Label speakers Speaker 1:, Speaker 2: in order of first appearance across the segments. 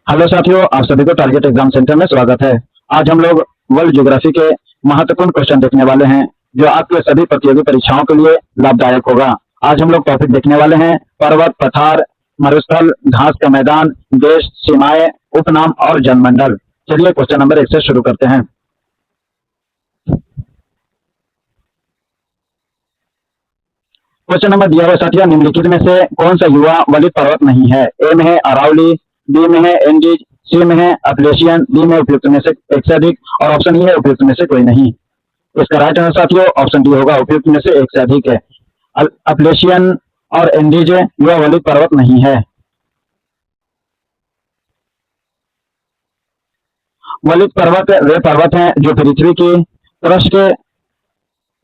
Speaker 1: Hello साथियों, आप सभी को टारगेट एग्जाम सेंटर में स्वागत है। आज हम लोग वर्ल्ड ज्योग्राफी के महत्वपूर्ण क्वेश्चन देखने वाले हैं जो आपके सभी प्रतियोगी परीक्षाओं के लिए लाभदायक होगा। आज हम लोग टॉपिक देखने वाले हैं पर्वत, पठार, मरुस्थल, घास का मैदान, देश, सीमाएं, उपनाम और जनमंडल। चलिए क्वेश्चन नंबर 1 से शुरू करते हैं। क्वेश्चन नंबर दिया हुआ साथियों, निम्नलिखित में से कौन सा युवा वलित पर्वत नहीं है? ए में है अरावली, बी में है एंडीज, सी में है अपलेशियन, डी में उपयुक्त में से एक से अधिक और ऑप्शन ई है उपयुक्त में से कोई नहीं। इसका राइट आंसर साथियों ऑप्शन डी होगा, उपयुक्त में से एक से अधिक है। अपलेशियन और एंडीज युवा वलित पर्वत नहीं है। वलित पर्वत वे पर्वत हैं जो पृथ्वी की क्रस्ट के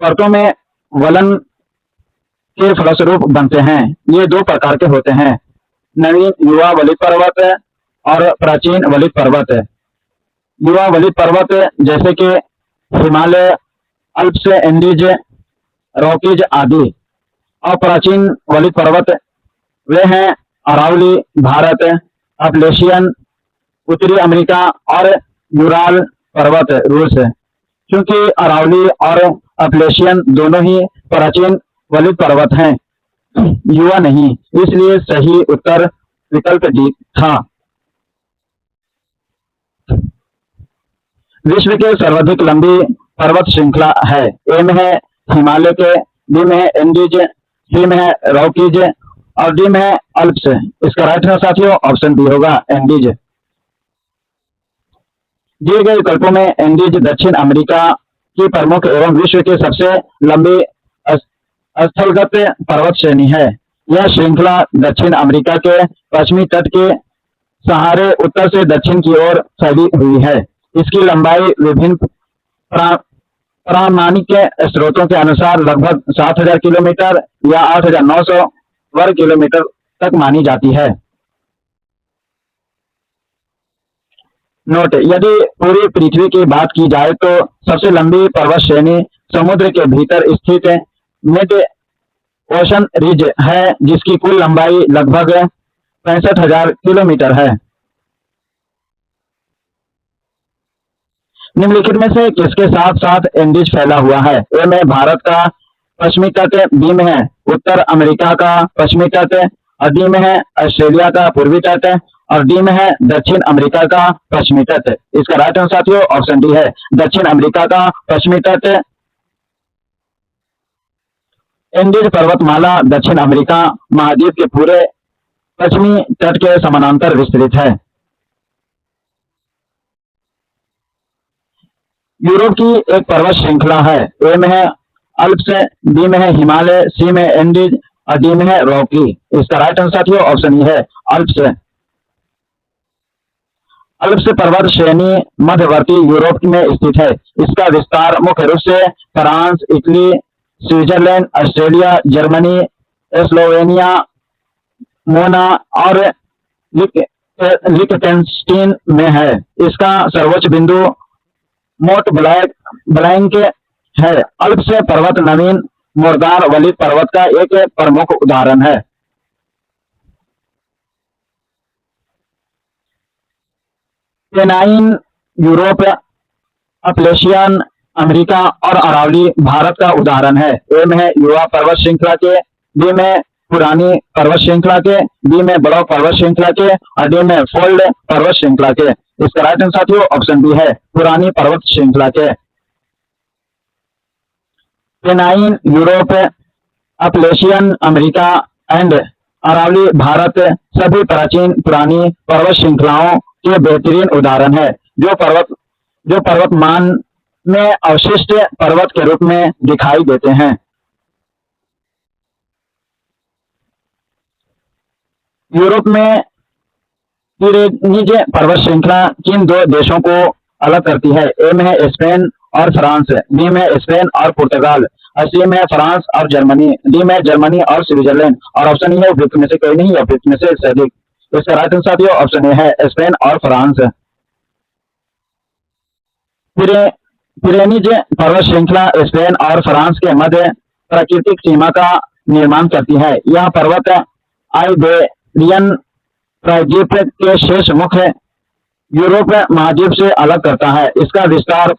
Speaker 1: परतों में वलन के फलस्वरूप बनते हैं। ये दो प्रकार के होते हैं, नवीन युवा वलित पर्वत और प्राचीन वलित पर्वत। युवा वलित पर्वत जैसे कि हिमालय, अल्प्स, एंडीज, रॉकीज आदि। और प्राचीन वलित पर्वत वे हैं अरावली भारत, अपलेशियन उत्तरी अमेरिका और यूराल पर्वत रूस। क्योंकि अरावली और अपलेशियन दोनों ही प्राचीन वलित पर्वत हैं, युवा नहीं, इसलिए सही उत्तर विकल्प डी था। विश्व के सर्वाधिक लंबी पर्वत श्रृंखला है? ए में है हिमालय के, बी में है एंडीज, सी में है रॉकीज और डी में है अल्प्स। इसका राइट आंसर साथियों ऑप्शन बी होगा, एंडीज। दिए गए विकल्पों में एंडीज दक्षिण अमेरिका की प्रमुख एवं विश्व की सबसे लंबी स्थलगत पर्वत श्रेणी है। यह श्रृंखला दक्षिण अमेरिका के पश्चिमी तट के सहारे उत्तर से दक्षिण की ओर फैली हुई है। इसकी लंबाई विभिन्न प्रामाणिक स्रोतों के अनुसार लगभग 7,000 किलोमीटर या 8,900 वर्ग किलोमीटर तक मानी जाती है। नोट, यदि पूरी पृथ्वी की बात की जाए तो सबसे लंबी पर्वत श्रेणी समुद्र के भीतर स्थित मिड ओशन रिज है, जिसकी कुल लंबाई लगभग 65,000 किलोमीटर है। निम्नलिखित में से किसके साथ साथ एंडीज फैला हुआ है? ए में भारत का पश्चिमी तट, बी में है उत्तर अमेरिका का पश्चिमी तट और डी में है ऑस्ट्रेलिया का पूर्वी तट और डी में है दक्षिण अमेरिका का पश्चिमी तट। इसका राइट आंसर साथियों ऑप्शन डी है, दक्षिण अमेरिका का पश्चिमी तट। एंडीज पर्वतमाला दक्षिण अमेरिका महाद्वीप के पूरे पश्चिमी तट के समानांतर विस्तृत है। यूरोप की एक पर्वत श्रृंखला है। ए में है अल्प्स, बी में है हिमालय, सी में एंडीज और डी में है रॉकी। इसका राइट आंसर साथियों ऑप्शन ई है, अल्प्स। अल्प्स पर्वत श्रेणी मध्यवर्ती यूरोप में स्थित है। इसका विस्तार मुख्य रूप से France, Italy, Switzerland, Australia, Germany, Slovenia, Mona और लिechtenstein में है। इसका सर्वोच्च बिंदु मोट ब्लैंक है। अल्प्स पर्वत नवीन मुर्दार वलित पर्वत का एक प्रमुख उदाहरण है। पेनाइन यूरोप, अपलेशियन अमेरिका और अरावली भारत का उदाहरण है। ए में है युवा पर्वत श्रृंखला के, बी में पुरानी पर्वत श्रृंखला के, बी में ब्लॉक पर्वत श्रृंखला के और डी में फोल्ड पर्वत श्रृंखला के। इसका राइट आंसर साथियों ऑप्शन बी है, पुरानी पर्वत श्रृंखला के। Pennine Europe, Appalachian America and Aravalli Bharat सभी प्राचीन पुरानी पर्वत श्रृंखलाओं के बेहतरीन उदाहरण है जो पर्वतमान में अवशिष्ट पर्वत के रूप में दिखाई देते हैं। यूरोप में पिरेनीज पर्वत श्रृंखला किन दो देशों को अलग करती है? ए में है स्पेन और फ्रांस, बी में स्पेन और पुर्तगाल और सी में फ्रांस और जर्मनी, डी में जर्मनी और स्विट्जरलैंड और ऑप्शन ई है उपयुक्त में से कोई नहीं, उपयुक्त में से एक से अधिक। इसका राइट आंसर साथियों ऑप्शन ए है, स्पेन और फ्रांस। पिरेनीज पर्वत श्रृंखला स्पेन और फ्रांस के मध्य प्राकृतिक सीमा का निर्माण करती है। यह पर्वत आइबेरियन प्रायद्वीप के शेष मुख्य यूरोप महाद्वीप से अलग करता है। इसका विस्तार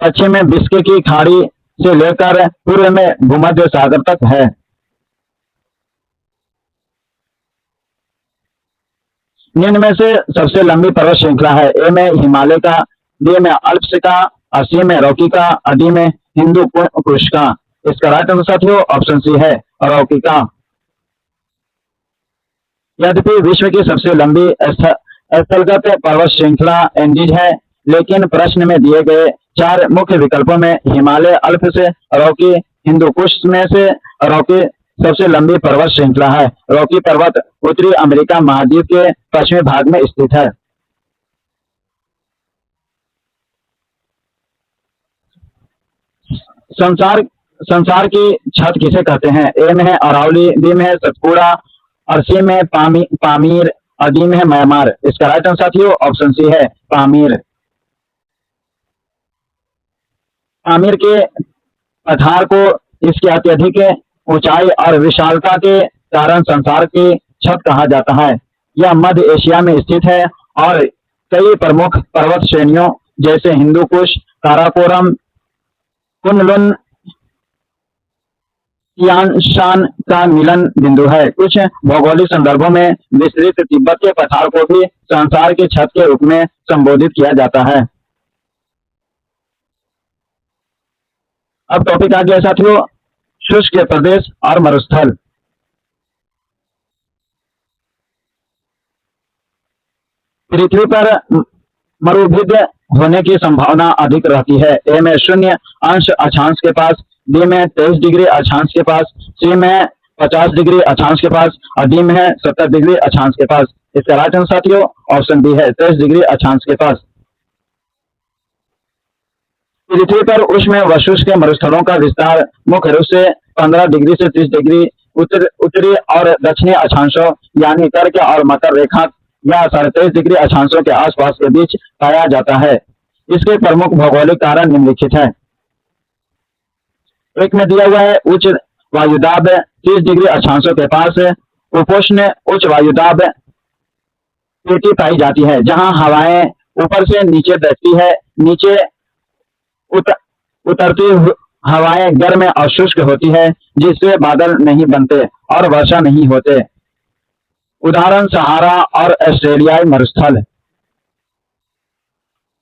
Speaker 1: पश्चिम में बिस्के की खाड़ी से लेकर पूर्व में भूमध्य सागर तक है। निम्न में से सबसे लंबी पर्वत श्रृंखला है। ए में हिमालय का, बी में अल्प्स का, और सी में रॉकी का, और डी में हिंदू कुश का। इसका राइट आंसर साथियों ऑप्शन सी है, रॉकी का। यद्यपि विश्व की सबसे लंबी स्थलगत पर्वत श्रृंखला एंडीज है, लेकिन प्रश्न में दिए गए 4 मुख्य विकल्पों में हिमालय, अल्प्स, रॉकी, हिंदू कुश में से रॉकी सबसे लंबी पर्वत श्रृंखला है। रॉकी पर्वत उत्तरी अमेरिका महाद्वीप के पश्चिमी भाग में स्थित है। संसार संसार की छत किसे कहते हैं? ए में है अरावली, बी में है सतपुड़ा, और सी में पामीर, और डी में है म्यांमार। इसका राइट आंसर साथियों ऑप्शन सी है, पामीर। पामीर के पठार को इसकी अत्यधिक ऊंचाई और विशालता के कारण संसार की छत कहा जाता है। यह मध्य एशिया में स्थित है और कई प्रमुख पर्वत श्रेणियों जैसे हिंदू कुश, काराकोरम, कुनलुन, तियानशान का मिलन बिंदु है। कुछ भौगोलिक संदर्भों में विस्तृत तिब्बत के पठार को भी संसार की छत के रूप में संबोधित किया जाता है। अब टॉपिक आ गया साथियों शुष्क प्रदेश और मरुस्थल। पृथ्वी पर मरुभूमि होने की संभावना अधिक रहती है। ए में 0 अक्षांश के पास, बी में 23 डिग्री अक्षांश के पास, सी में 50 डिग्री अक्षांश के पास, और डी में है 70 डिग्री अक्षांश के पास। इसका राइट आंसर साथियों ऑप्शन बी है, 23 डिग्री अक्षांश के पास। पृथ्वी पर उष्ण व शुष्क मरुस्थलों का विस्तार मुख्य रूप से 15 डिग्री से 30 डिग्री उत्तरी और दक्षिणी अक्षांशों यानी कर्क और मकर रेखा या 23.5 डिग्री अक्षांशों के आसपास के बीच पाया जाता है। इसके प्रमुख भौगोलिक कारण निम्नलिखित है। एक में दिया हुआ है उच्च वायुदाब 30 डिग्री अक्षांशों के पास उपोष्ण उच्च वायुदाब पेटी पाई जाती है, जहां हवाएं ऊपर से नीचे बैठती है। नीचे उतरती हवाएं गर्म और शुष्क होती है, जिससे बादल नहीं बनते और वर्षा नहीं होते। उदाहरण सहारा और ऑस्ट्रेलियाई मरुस्थल।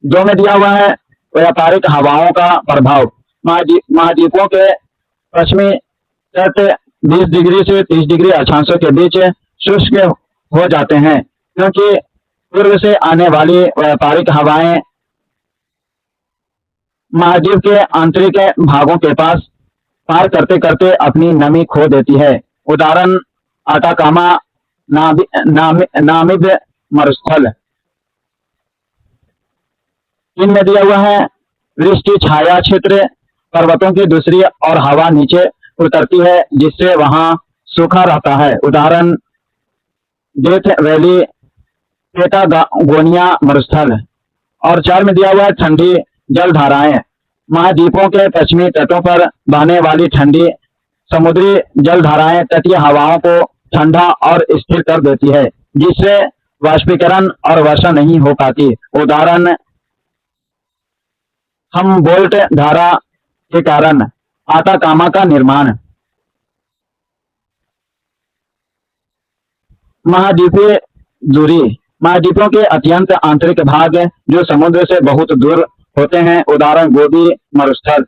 Speaker 1: 2 में दिया हुआ है व्यापारिक हवाओं का प्रभाव। महाद्वीपों के पश्चिमी तट 20 डिग्री से 30 डिग्री अक्षांशों के बीच शुष्क हो जाते हैं, क्योंकि पूर्व से आने वाली व्यापारिक हवाएं महाद्वीप के आंतरिक भागों के पार करते करते अपनी नमी खो देती है। उदाहरण आटाकामा नामिब मरुस्थल। इनमें दिया हुआ है वृष्टि छाया क्षेत्र। पर्वतों की दूसरी और हवा नीचे उतरती है, जिससे वहां सूखा रहता है। उदाहरण डेथ वैली पेटागोनिया मरुस्थल। और 4 में दिया हुआ है ठंडी जलधाराएं। महाद्वीपों के पश्चिमी तटों पर बहने वाली ठंडी समुद्री जलधाराएं तटीय हवाओं को ठंडा और स्थिर कर देती है, जिससे वाष्पीकरण और वर्षा नहीं हो पाती। उदाहरण हमबोल्ट धारा के कारण आटाकामा का निर्माण। महाद्वीपीय दूरी। महाद्वीपों के अत्यंत आंतरिक भाग जो समुद्र से बहुत दूर होते हैं। उदाहरण गोबी मरुस्थल।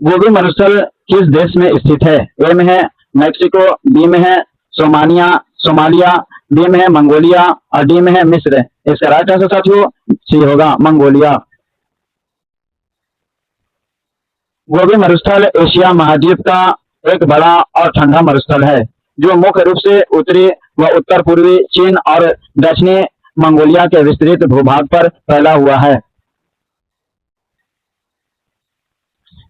Speaker 1: गोबी मरुस्थल किस देश में स्थित है? ए में है मैक्सिको, बी में है सोमालिया, डी में है मंगोलिया, और डी में है मिस्र। इसका राइट आंसर साथियों सी होगा, मंगोलिया। गोबी मरुस्थल एशिया महाद्वीप का एक बड़ा और ठंडा मरुस्थल है, जो मुख्य रूप से उत्तरी व उत्तर पूर्वी चीन और दक्षिणी मंगोलिया के विस्तृत भूभाग पर फैला हुआ है।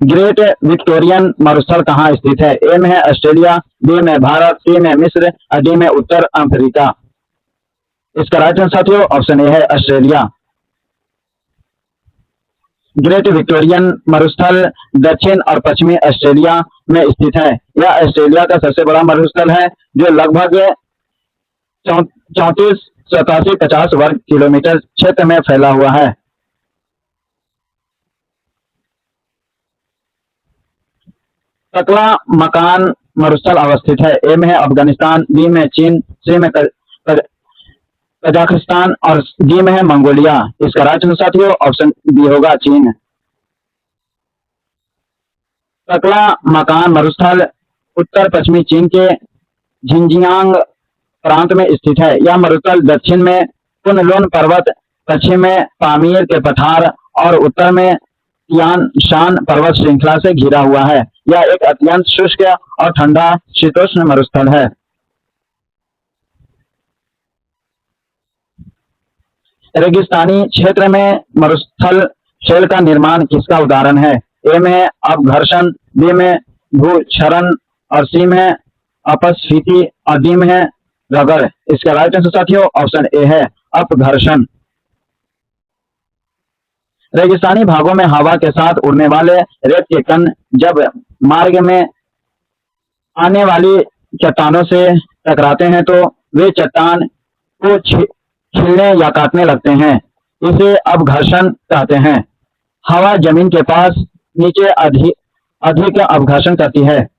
Speaker 1: ग्रेट विक्टोरियन मरुस्थल कहाँ स्थित है? ए में है ऑस्ट्रेलिया, बी में भारत, सी में मिस्र, और डी में उत्तर अफ्रीका। इसका राइट आंसर साथियों ऑप्शन ए है, ऑस्ट्रेलिया। ग्रेट विक्टोरियन मरुस्थल दक्षिण और पश्चिमी ऑस्ट्रेलिया में स्थित है। यह ऑस्ट्रेलिया का सबसे बड़ा मरुस्थल है जो लगभग 34,87,50 वर्ग किलोमीटर क्षेत्र में फैला हुआ है। तकला मकान मरुस्थल अवस्थित है। ए में है अफगानिस्तान, बी में चीन, सी में कजाकिस्तान और डी में है मंगोलिया। इसका राइट आंसर साथियों ऑप्शन बी होगा चीन। तकला मकान मरुस्थल उत्तर पश्चिमी चीन के झिंजियांग प्रांत में स्थित है। यह मरुस्थल दक्षिण में कुनलुन पर्वत, पश्चिम में पामीर के पठार और उत्तर में तियान शान पर्वत श्रृंखला से घिरा हुआ है। यह एक अत्यंत शुष्क और ठंडा शीतोष्ण मरुस्थल है। रेगिस्तानी क्षेत्र में मरुस्थल शेल का निर्माण किसका उदाहरण है? ए में अपघर्षण, बी में भूक्षरण और सी में अपस्फीति और डी में रगड़। इसका राइट आंसर साथियों ऑप्शन ए है अपघर्षण। रेगिस्तानी भागों में हवा के साथ उड़ने वाले रेत के कण जब मार्ग में आने वाली चट्टानों से टकराते हैं तो वे चट्टान को छीलने या काटने लगते हैं। इसे अपघर्षण कहते हैं। हवा जमीन के पास नीचे अधिक अपघर्षण करती है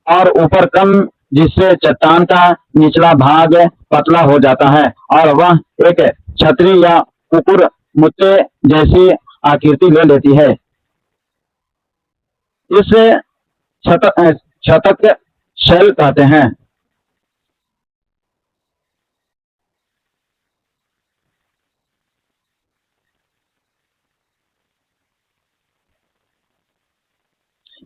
Speaker 1: और ऊपर कम, जिससे चट्टान का निचला भाग पतला हो जाता है और वह एक छतरी या कुकुर मुत्ते जैसी आकृति ले लेती है। इसे छतक शेल कहते हैं।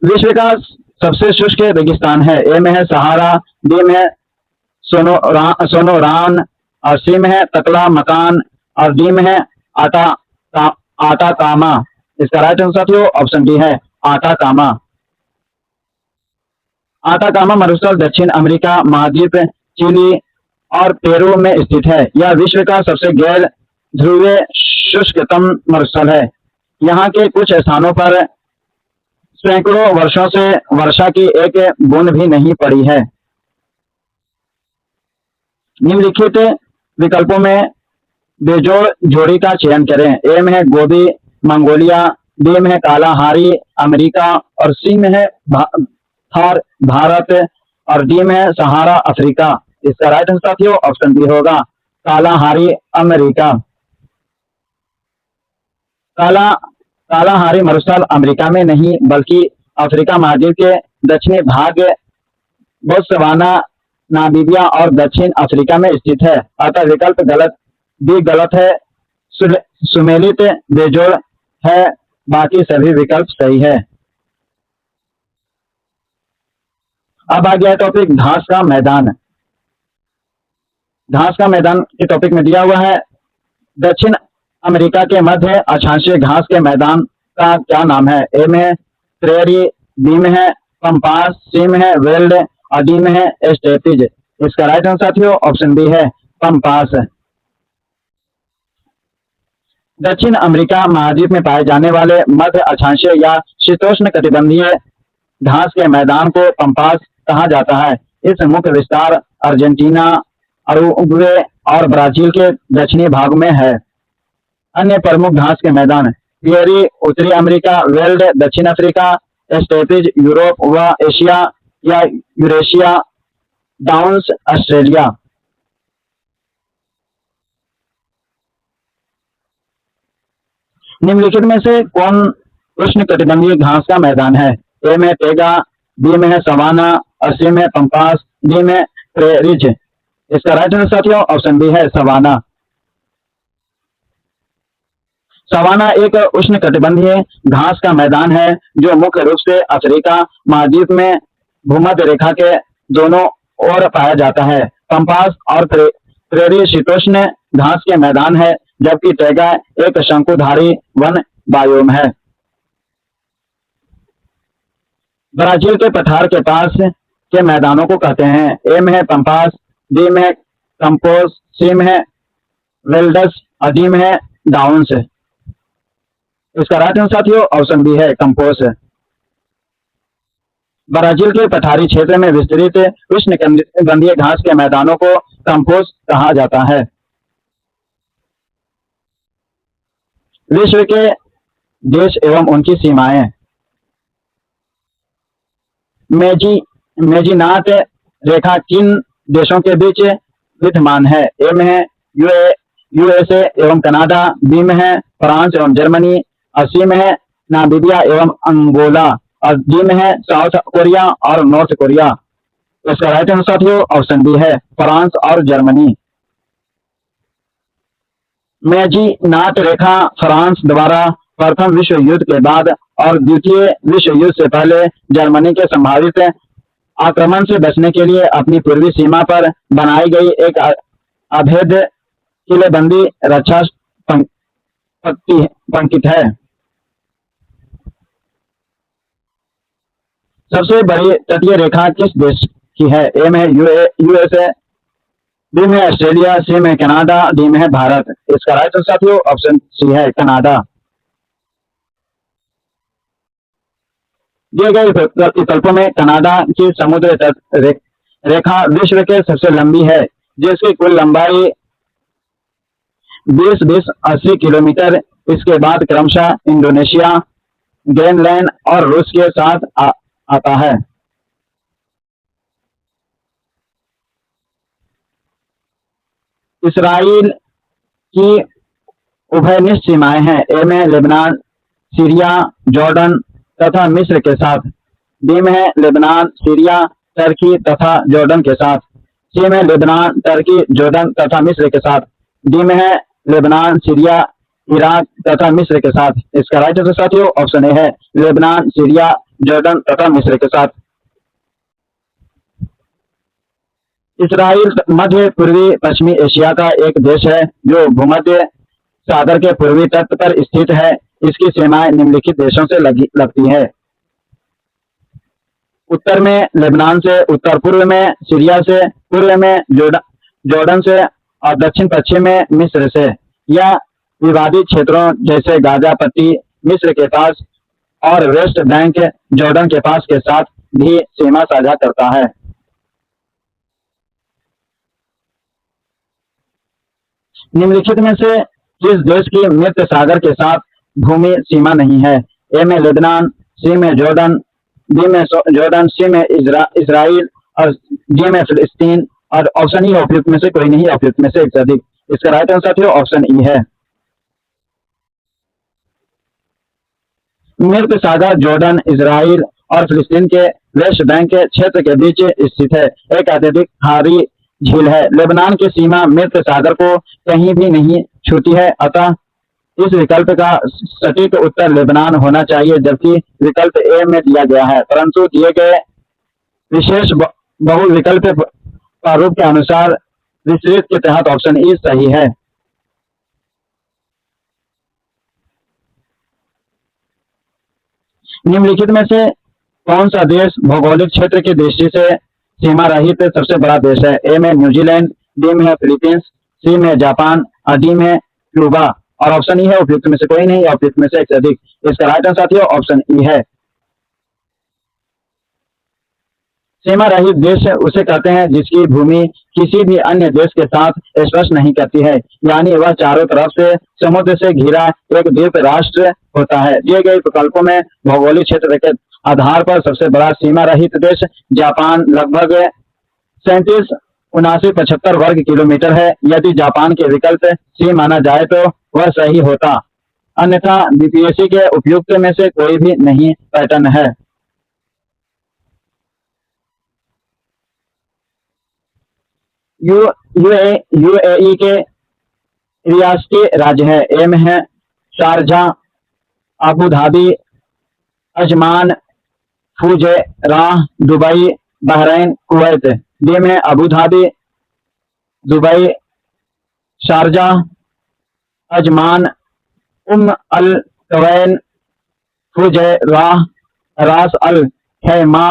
Speaker 1: विश्व का सबसे शुष्क रेगिस्तान है। ए में है सहारा, बी में है सोनोरान और सी में है तकला मकान और डी में है आटाकामा। इसका राइट आंसर साथियों ऑप्शन डी है आटाकामा। आटाकामा मरुस्थल दक्षिण अमेरिका महाद्वीप, चिली और पेरू में स्थित है। यह विश्व का सबसे गैर ध्रुवीय शुष्कतम मरुस्थल है। यहाँ के कुछ स्थानों पर सैकड़ों वर्षों से वर्षा की एक बूंद भी नहीं पड़ी है। निम्नलिखित विकल्पों में बेजोड़ जोड़ी का चयन करें। ए में है गोबी मंगोलिया, बी में है कालाहारी अमेरिका और सी में है थार भारत और डी में है सहारा अफ्रीका। इसका राइट आंसर साथियों ऑप्शन बी होगा कालाहारी अमेरिका। कालाहारी मरुस्थल अमेरिका में नहीं बल्कि अफ्रीका महाद्वीप के दक्षिणी भाग बोत्सवाना, नामीबिया और दक्षिण अफ्रीका में स्थित है। अतः विकल्प गलत है। सुमेलित बेजोड़ है, बाकी सभी विकल्प सही है। अब आ गया टॉपिक घास का मैदान। घास का मैदान के टॉपिक में दिया हुआ है दक्षिण अमेरिका के मध्य अक्षांशीय घास के मैदान का क्या नाम है? ए में है प्रेरी, बी में है पंपास, सी में है वेल्ड और डी में है स्टेपिज। इसका राइट आंसर साथियों ऑप्शन बी है पंपास। दक्षिण अमेरिका महाद्वीप में पाए जाने वाले मध्य अक्षांशीय या शीतोष्ण कटिबंधीय घास के मैदान को पंपास कहा जाता है। इस मुख्य विस्तार अर्जेंटीना, उरुग्वे और ब्राजील के दक्षिणी भाग में है। अन्य प्रमुख घास के मैदान पियरी उत्तरी अमेरिका, वेल्ड दक्षिण अफ्रीका, स्टेपिज यूरोप व एशिया या यूरेशिया, डाउन्स ऑस्ट्रेलिया। निम्नलिखित में से कौन उष्णकटिबंधीय घास का मैदान है? ए में टेगा, बी में है सवाना और सी में पंपास, डी में प्रेरिज। इसका राइट आंसर साथियों ऑप्शन बी है सवाना। सवाना एक उष्णकटिबंधीय घास का मैदान है जो मुख्य रूप से अफ्रीका महाद्वीप में भूमध्य रेखा के दोनों ओर पाया जाता है। पंपास और प्रेरी शीतोष्ण घास के मैदान है, जबकि टैगा एक शंकुधारी वन बायोम है। ब्राजील के पठार के पास के मैदानों को कहते हैं। ए में है पंपास, बी में है कंपोस, सी में है वेल्डस और डी में है डाउन्स। इसका राइट आंसर साथियों ऑप्शन बी है कंपोस्ट। ब्राजील के पठारी क्षेत्र में विस्तृत उष्णकटिबंधीय घास के मैदानों को कंपोस्ट कहा जाता है। विश्व के देश एवं उनकी सीमाएं। मेजी मेजिनाट रेखा किन देशों के बीच विद्यमान है? ए में है यूएसए एवं कनाडा, बी में है फ्रांस एवं जर्मनी, और सी में है नामीबिया एवं अंगोला, और डी में है साउथ कोरिया और नॉर्थ कोरिया। इसका राइट आंसर साथियों ऑप्शन बी है फ्रांस और जर्मनी। मेजिनाट रेखा फ्रांस द्वारा प्रथम विश्व युद्ध के बाद और द्वितीय विश्व युद्ध से पहले जर्मनी के संभावित आक्रमण से बचने के लिए अपनी पूर्वी सीमा पर बनाई गई एक अभेद किलेबंदी रक्षा पंक्ति है। सबसे बड़ी तटीय रेखा किस देश की है? ए में यूएसए, बी में ऑस्ट्रेलिया, सी में कनाडा, डी में है भारत। इसका राइट आंसर साथियों ऑप्शन सी है कनाडा। दिए गए विकल्पों में कनाडा की समुद्र तट रेखा विश्व के सबसे लंबी है, जिसकी कुल लंबाई 20-80 किलोमीटर। इसके बाद क्रमशः इंडोनेशिया, ग्रीनलैंड और रूस के साथ आता है। इसराइल की उभयनिष्ठ सीमाएं हैं। ए में लेबनान, सीरिया, जॉर्डन तथा मिस्र के साथ, बी में है लेबनान, सीरिया, टर्की तथा जॉर्डन के साथ, सी में लेबनान, टर्की, जॉर्डन तथा मिस्र के साथ, डी में है लेबनान, सीरिया, इराक तथा मिस्र के साथ। इसका राइट आंसर साथियों ऑप्शन ए है लेबनान, सीरिया, जॉर्डन तथा मिस्र के साथ। इसराइल मध्य पूर्वी पश्चिमी एशिया का एक देश है जो भूमध्य सागर के पूर्वी तट पर स्थित है। इसकी सीमाएं निम्नलिखित देशों से लगती है। उत्तर में लेबनान से, उत्तर पूर्व में सीरिया से, पूर्व में जॉर्डन से और दक्षिण पश्चिम में मिस्र से। यह विवादित क्षेत्रों जैसे गाजा पट्टी मिस्र के पास और वेस्ट बैंक जॉर्डन के पास के साथ भी सीमा साझा करता है। निम्नलिखित में से किस देश की मृत सागर के साथ भूमि सीमा नहीं है? ए में लेबनान, सी में जॉर्डन, बी में जॉर्डन, सी में इसराइल और डी में फिलिस्तीन। और ऑप्शन ई उपयुक्त में से कोई नहीं, उपयुक्त में से एक से अधिक। इसका राइट आंसर साथियों ऑप्शन ई है। मृत सागर जॉर्डन, इसराइल और फिलिस्तीन के वेस्ट बैंक के क्षेत्र के बीच स्थित है। एक अत्यधिक खारी झील है। लेबनान की सीमा मृत सागर को कहीं भी नहीं छूती है, अतः इस विकल्प का सटीक उत्तर लेबनान होना चाहिए, जबकि विकल्प ए में दिया गया है। परंतु दिए गए विशेष बहु विकल्प प्रारूप के अनुसार विस्तृत के तहत ऑप्शन ई सही है। निम्नलिखित में से कौन सा देश भौगोलिक क्षेत्र की दृष्टि से सीमा रहित सबसे बड़ा देश है? ए में न्यूजीलैंड, बी में है फिलीपींस, सी में जापान और डी में क्यूबा। और ऑप्शन ई है उपयुक्त में से कोई नहीं, उपयुक्त में से एक से अधिक। इसका राइट आंसर साथियों ऑप्शन ई है। सीमा रहित देश उसे कहते हैं जिसकी भूमि किसी भी अन्य देश के साथ स्पर्श नहीं करती है, यानी वह चारों तरफ से समुद्र से घिरा एक द्वीप राष्ट्र होता है। दिए गए विकल्पों में भौगोलिक क्षेत्र के आधार पर सबसे बड़ा सीमा रहित देश जापान लगभग 37-79-75 वर्ग किलोमीटर है। यदि जापान के विकल्प सी माना जाए तो वह सही होता, अन्यथा बीपीएससी के उपयुक्त में से कोई भी नहीं पैटर्न है। यूएई के रियासती राज्य है। ए में है Sharjah, Abu Dhabi, Ajman, Fujairah, Dubai, Bahrain, Kuwait. B में Abu Dhabi, Dubai, Sharjah, Ajman, Al Quwain, Fujairah, Ras Al Khaimah.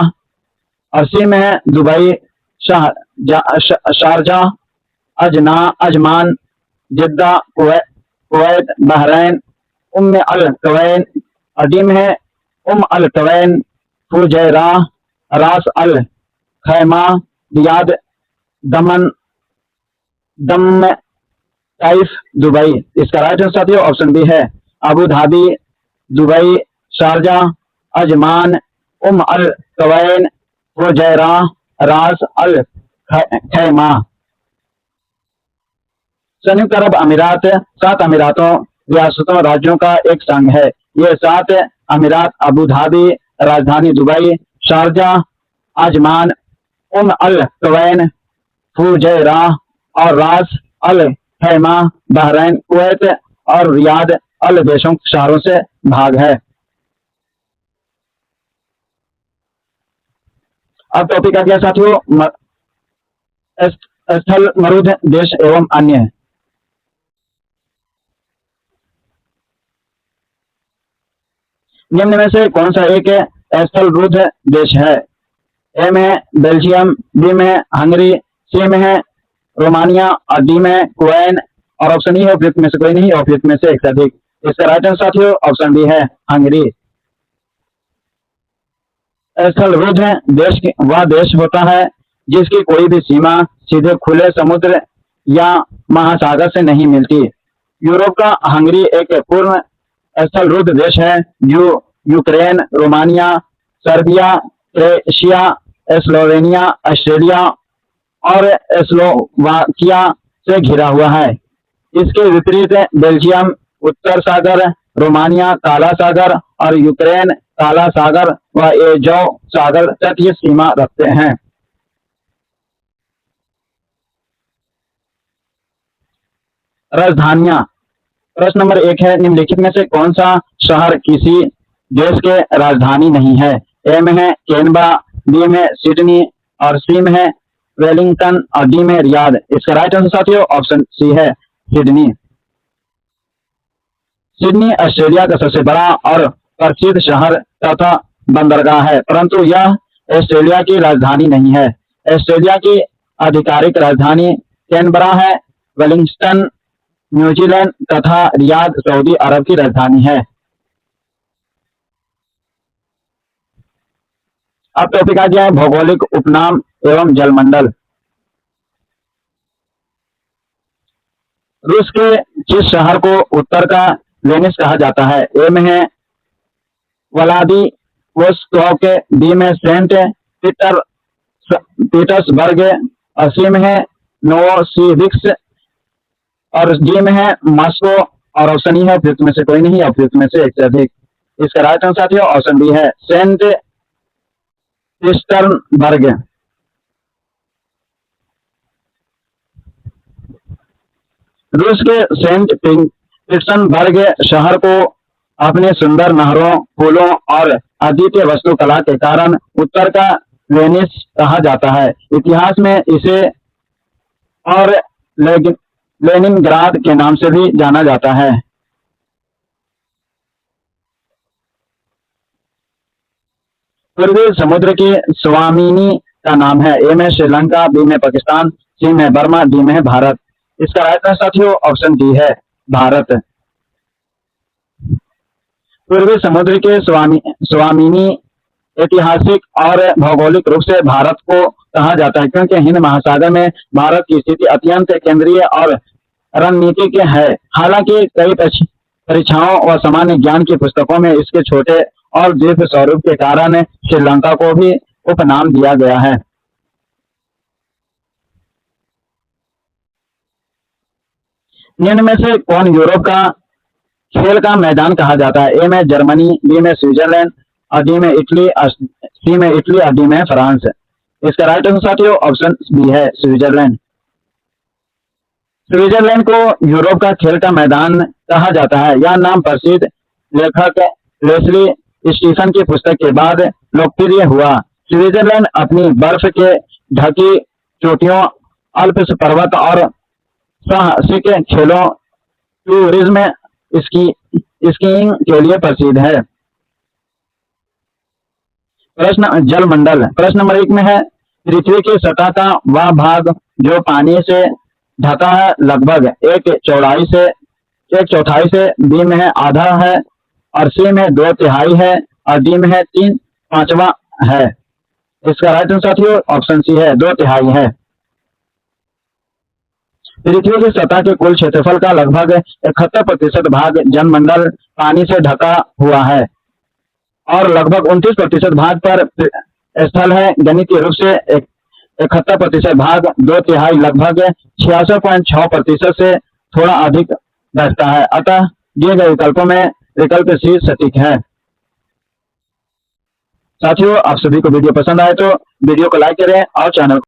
Speaker 1: और सी में है Dubai, Sharjah, Ajman, Jeddah, Kuwait, Bahrain, Umm Al Quwain, अदीम है Al Quwain, Fujairah, Ras Al खैमा, Riyadh, Dammam, दम, Taif, Dubai. इसका right answer साथियों option B है Abu Dhabi, Dubai, Sharjah, Ajman, Al Quwain, Fujairah, Ras Al खैमा। संयुक्त अरब अमीरात 7 अमीरातों, रियासतों, राज्यों का एक संघ है। ये 7 अमीरात अबू धाबी, राजधानी दुबई, शारजा, आजमान, अल कवैन, फुजैरा और रास अल खैमा बहरैन, कुवैत और रियाद अल देशों शहरों से भाग है। अब टॉपिक आ गया साथियों स्थल मरुद देश एवं अन्य। निम्न में से कौन सा एक स्थल रुद्ध देश है? ए में बेल्जियम, बी में हंगरी, सी में है रोमानिया और डी में कुवैन और ऑप्शन ई है उपयुक्त में से कोई नहीं, उपयुक्त में से एक से अधिक। इसका राइट आंसर साथियों ऑप्शन बी है हंगरी। स्थल रुद्ध देश वह देश होता है जिसकी कोई भी सीमा सीधे खुले समुद्र या महासागर से नहीं मिलती। यूरोप का हंगरी एक पूर्ण स्थल रुद्ध देश है जो Ukraine, Romania, Serbia, Croatia, Slovenia, Australia और स्लोवाकिया से घिरा हुआ है। इसके विपरीत बेल्जियम उत्तर सागर, रोमानिया काला सागर और यूक्रेन काला सागर व एजो सागर तटीय सीमा रखते हैं। राजधानियां। प्रश्न नंबर 1 है निम्नलिखित में से कौन सा शहर किसी देश के राजधानी नहीं है? ए में है कैनबरा, बी में सिडनी और सी में है वेलिंगटन और डी में रियाद। इसका राइट आंसर साथियों ऑप्शन सी है सिडनी। सिडनी ऑस्ट्रेलिया का सबसे बड़ा और प्रसिद्ध शहर तथा बंदरगाह है, परंतु यह ऑस्ट्रेलिया की राजधानी नहीं है। ऑस्ट्रेलिया की आधिकारिक राजधानी कैनबरा है, वेलिंगटन न्यूजीलैंड तथा रियाद सऊदी अरब की राजधानी है। अब टॉपिक आ गया है भौगोलिक उपनाम एवं जलमंडल। रूस के किस शहर को उत्तर का वेनिस कहा जाता है? ए में है व्लादिवोस्तोक, बी में सेंट पीटर्सबर्ग, सी में है नोवोसिबिर्स्क और डी में है मॉस्को और ऑप्शन ई है उपयुक्त में से कोई नहीं, उपयुक्त में से एक से अधिक। इसका राइट आंसर साथियों ऑप्शन बी है सेंट पीटर्सबर्ग। रूस के सेंट पीटर्सबर्ग शहर को अपने सुंदर नहरों, फूलों और अद्वितीय वास्तुकला के कारण उत्तर का वेनिस कहा जाता है। इतिहास में इसे और लेनिनग्राद के नाम से भी जाना जाता है। पूर्वी समुद्र की स्वामिनी का नाम है? ए में श्रीलंका, बी में पाकिस्तान, सी में बर्मा, डी में भारत। इसका राइट आंसर साथियों ऑप्शन डी है भारत। पूर्वी समुद्र के स्वामिनी ऐतिहासिक और भौगोलिक रूप से भारत को कहा जाता है क्योंकि हिंद महासागर में भारत की स्थिति अत्यंत केंद्रीय और रणनीतिक है। हालांकि कई परीक्षाओं और सामान्य ज्ञान की पुस्तकों में इसके छोटे और द्वीप स्वरूप के कारण श्रीलंका को भी उपनाम दिया गया है। निम्न में से कौन यूरोप का खेल का मैदान कहा जाता है? ए में जर्मनी, बी में स्विट्जरलैंड और डी में इटली, सी में इटली और डी में फ्रांस। इसका राइट आंसर साथियों ऑप्शन बी है स्विट्जरलैंड। स्विट्जरलैंड को यूरोप का खेल का मैदान कहा जाता है। यह नाम प्रसिद्ध लेखक लेस्ली स्टीफन की पुस्तक के बाद लोकप्रिय हुआ। स्विट्जरलैंड अपनी बर्फ के ढकी चोटियों, अल्प्स पर्वत और साहसिक खेलों टूरिज्म स्कीइंग के लिए प्रसिद्ध है। प्रश्न जलमंडल। प्रश्न नंबर 1 में है पृथ्वी की सतह का वह भाग जो पानी से ढका है लगभग एक चौड़ाई से एक चौथाई से, बी में है आधा है, और सी में 2/3 है, और डी में है 3/5 है। इसका राइट आंसर साथियों ऑप्शन सी है, 2/3 है। पृथ्वी की सतह के कुल क्षेत्रफल का लगभग 71% भाग जलमंडल पानी से ढका हुआ है, और लगभग 29% भाग पर स्थल है। गणितीय रूप से 71% भाग 2/3 लगभग 66.6% से थोड़ा अधिक बैठता है। अतः दिए गए विकल्पों में विकल्प सी सटीक है। साथियों, आप सभी को वीडियो पसंद आए तो वीडियो को लाइक करें और चैनल